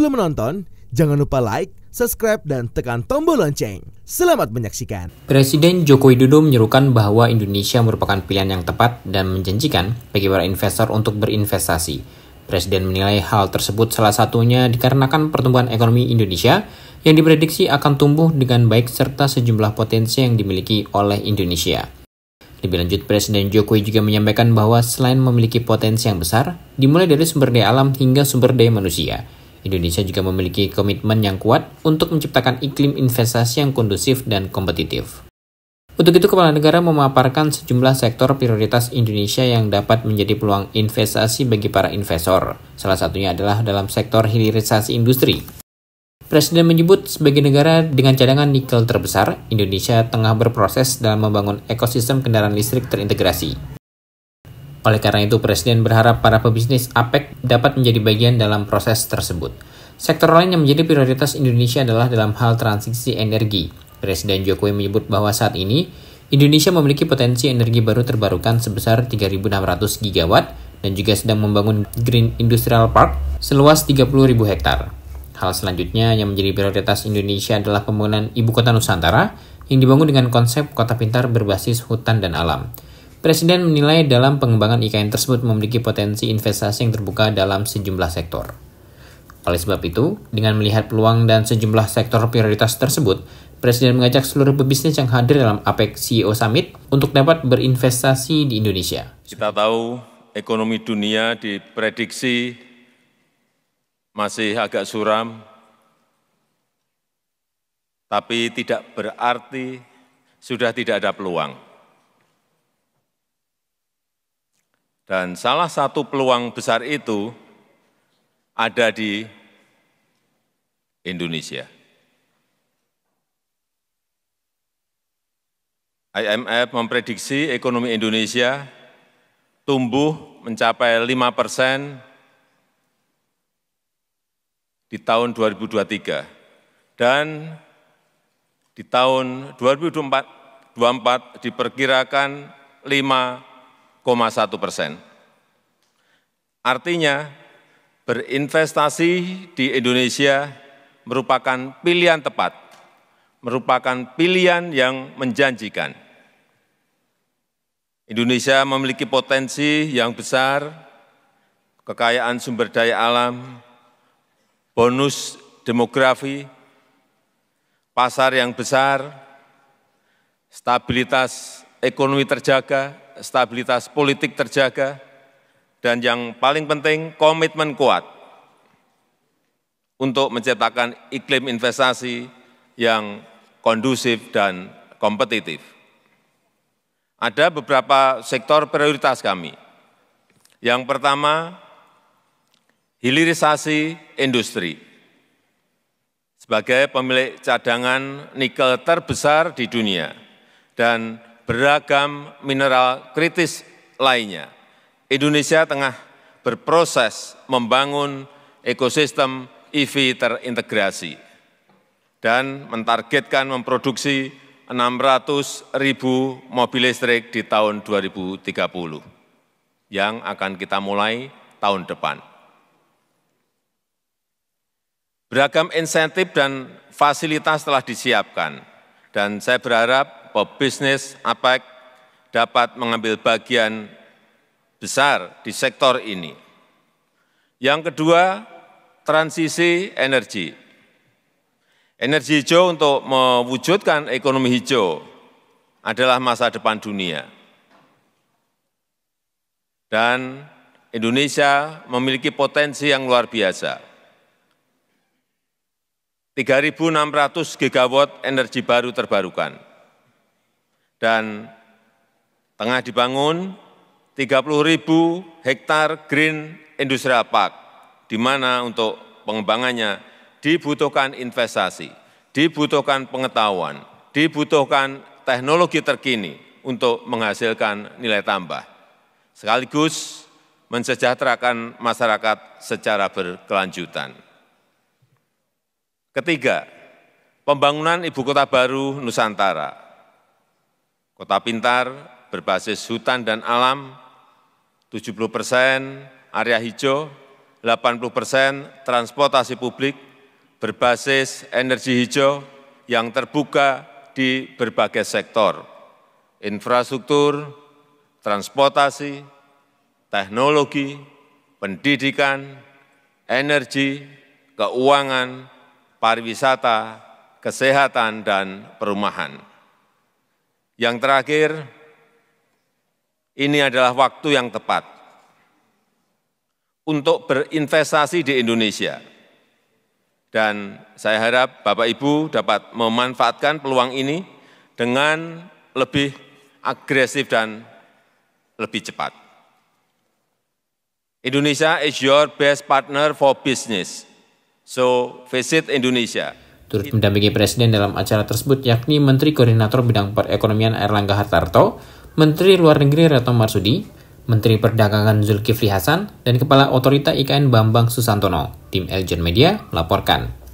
Sebelum menonton, jangan lupa like, subscribe, dan tekan tombol lonceng. Selamat menyaksikan. Presiden Joko Widodo menyerukan bahwa Indonesia merupakan pilihan yang tepat dan menjanjikan bagi para investor untuk berinvestasi. Presiden menilai hal tersebut salah satunya dikarenakan pertumbuhan ekonomi Indonesia yang diprediksi akan tumbuh dengan baik serta sejumlah potensi yang dimiliki oleh Indonesia. Lebih lanjut, Presiden Jokowi juga menyampaikan bahwa selain memiliki potensi yang besar, dimulai dari sumber daya alam hingga sumber daya manusia, Indonesia juga memiliki komitmen yang kuat untuk menciptakan iklim investasi yang kondusif dan kompetitif. Untuk itu, Kepala Negara memaparkan sejumlah sektor prioritas Indonesia yang dapat menjadi peluang investasi bagi para investor. Salah satunya adalah dalam sektor hilirisasi industri. Presiden menyebut sebagai negara dengan cadangan nikel terbesar, Indonesia tengah berproses dalam membangun ekosistem kendaraan listrik terintegrasi. Oleh karena itu, Presiden berharap para pebisnis APEC dapat menjadi bagian dalam proses tersebut. Sektor lain yang menjadi prioritas Indonesia adalah dalam hal transisi energi. Presiden Jokowi menyebut bahwa saat ini, Indonesia memiliki potensi energi baru terbarukan sebesar 3.600 gigawatt dan juga sedang membangun Green Industrial Park seluas 30.000 hektar. Hal selanjutnya yang menjadi prioritas Indonesia adalah pembangunan Ibu Kota Nusantara yang dibangun dengan konsep kota pintar berbasis hutan dan alam. Presiden menilai dalam pengembangan IKN tersebut memiliki potensi investasi yang terbuka dalam sejumlah sektor. Oleh sebab itu, dengan melihat peluang dan sejumlah sektor prioritas tersebut, Presiden mengajak seluruh pebisnis yang hadir dalam APEC CEO Summit untuk dapat berinvestasi di Indonesia. Kita tahu ekonomi dunia diprediksi masih agak suram, tapi tidak berarti sudah tidak ada peluang. Dan salah satu peluang besar itu ada di Indonesia. IMF memprediksi ekonomi Indonesia tumbuh mencapai 5% di tahun 2023 dan di tahun 2024 diperkirakan 5,1%. Artinya, berinvestasi di Indonesia merupakan pilihan tepat, merupakan pilihan yang menjanjikan. Indonesia memiliki potensi yang besar, kekayaan sumber daya alam, bonus demografi, pasar yang besar, stabilitas ekonomi terjaga, stabilitas politik terjaga, dan yang paling penting komitmen kuat untuk menciptakan iklim investasi yang kondusif dan kompetitif. Ada beberapa sektor prioritas kami. Yang pertama, hilirisasi industri. Sebagai pemilik cadangan nikel terbesar di dunia dan beragam mineral kritis lainnya, Indonesia tengah berproses membangun ekosistem EV terintegrasi dan mentargetkan memproduksi 600.000 mobil listrik di tahun 2030 yang akan kita mulai tahun depan. Beragam insentif dan fasilitas telah disiapkan, dan saya berharap pebisnis APEC dapat mengambil bagian besar di sektor ini. Yang kedua, transisi energi. Energi hijau untuk mewujudkan ekonomi hijau adalah masa depan dunia. Dan Indonesia memiliki potensi yang luar biasa. 3.600 gigawatt energi baru terbarukan. Dan tengah dibangun 30.000 hektar Green Industrial Park, di mana untuk pengembangannya dibutuhkan investasi, dibutuhkan pengetahuan, dibutuhkan teknologi terkini untuk menghasilkan nilai tambah, sekaligus mensejahterakan masyarakat secara berkelanjutan. Ketiga, pembangunan Ibu Kota Baru Nusantara. Kota pintar, berbasis hutan dan alam, 70% area hijau, 80% transportasi publik berbasis energi hijau yang terbuka di berbagai sektor, infrastruktur, transportasi, teknologi, pendidikan, energi, keuangan, pariwisata, kesehatan, dan perumahan. Yang terakhir, ini adalah waktu yang tepat untuk berinvestasi di Indonesia. Dan saya harap Bapak Ibu dapat memanfaatkan peluang ini dengan lebih agresif dan lebih cepat. Indonesia is your best partner for business, so visit Indonesia. Turut mendampingi Presiden dalam acara tersebut yakni Menteri Koordinator Bidang Perekonomian Airlangga Hartarto, Menteri Luar Negeri Retno Marsudi, Menteri Perdagangan Zulkifli Hasan, dan Kepala Otorita IKN Bambang Susantono. Tim Eljon Media melaporkan.